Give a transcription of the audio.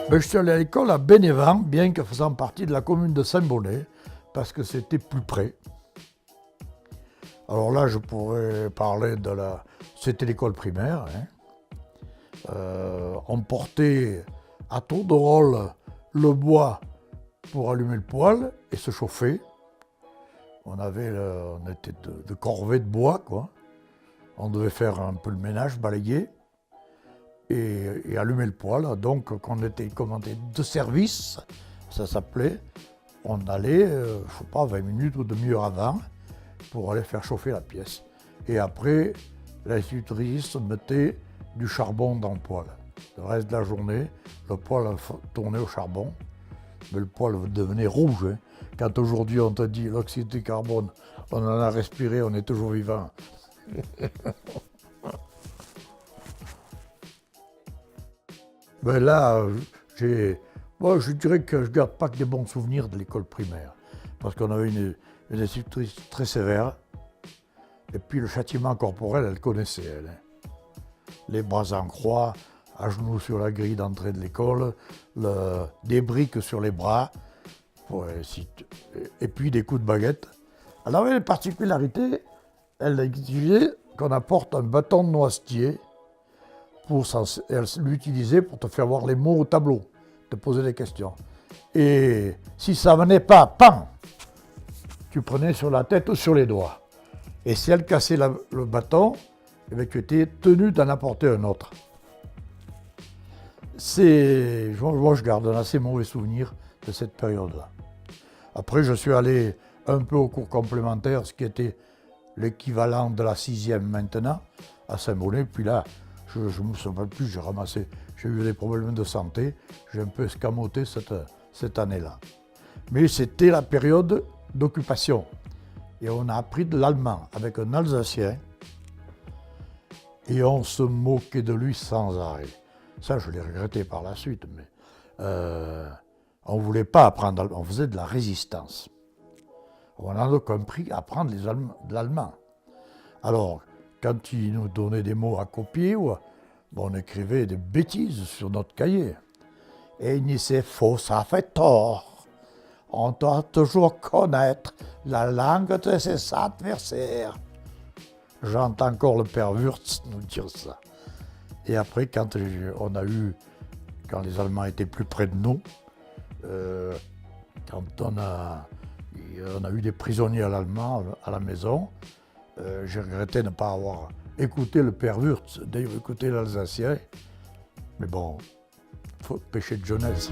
Je suis allé à l'école à Bénévent, bien que faisant partie de la commune de Saint-Bonnet, parce que c'était plus près. Alors là, je pourrais parler de la... C'était l'école primaire. On portait à tour de rôle le bois pour allumer le poêle et se chauffer. On était de corvées de bois, quoi. On devait faire un peu le ménage, balayer et allumer le poêle. Donc, quand on était commandé de service, ça s'appelait, on allait, je sais pas, 20 minutes ou demi-heure avant pour aller faire chauffer la pièce. Et après, l'institutrice mettait du charbon dans le poêle. Le reste de la journée, le poêle tournait au charbon, mais le poêle devenait rouge. Quand aujourd'hui on te dit l'oxyde de carbone, on en a respiré, on est toujours vivant. Ben là, je dirais que je ne garde pas que des bons souvenirs de l'école primaire, parce qu'on avait une institutrice très sévère, et puis le châtiment corporel, elle connaissait, elle. Les bras en croix, à genoux sur la grille d'entrée de l'école, des briques sur les bras, et puis des coups de baguette. Elle avait une particularité, elle exigeait qu'on apporte un bâton de noisetier, elle l'utilisait pour te faire voir les mots au tableau, te poser des questions. Et si ça venait pas, pan, tu prenais sur la tête ou sur les doigts. Et si elle cassait le bâton, eh bien, tu étais tenu d'en apporter un autre. Moi, je garde un assez mauvais souvenir de cette période-là. Après, je suis allé un peu au cours complémentaire, ce qui était l'équivalent de la 6e maintenant, à Saint-Bonnet. Puis là, je ne me souviens plus, j'ai eu des problèmes de santé, j'ai un peu escamoté cette année-là. Mais c'était la période d'occupation. Et on a appris de l'allemand avec un Alsacien, et on se moquait de lui sans arrêt. Ça, je l'ai regretté par la suite, mais on ne voulait pas apprendre, on faisait de la résistance. On a donc appris à apprendre de l'allemand. Alors, quand il nous donnait des mots à copier, on écrivait des bêtises sur notre cahier. Et il disait, faux, ça fait tort. On doit toujours connaître la langue de ses adversaires. J'entends encore le père Wurtz nous dire ça. Et après, quand les Allemands étaient plus près de nous, quand on a eu des prisonniers allemands à la maison, j'ai regretté de ne pas avoir écouté le père Wurtz, d'ailleurs écouté l'Alsacien. Mais bon, faut péché de jeunesse.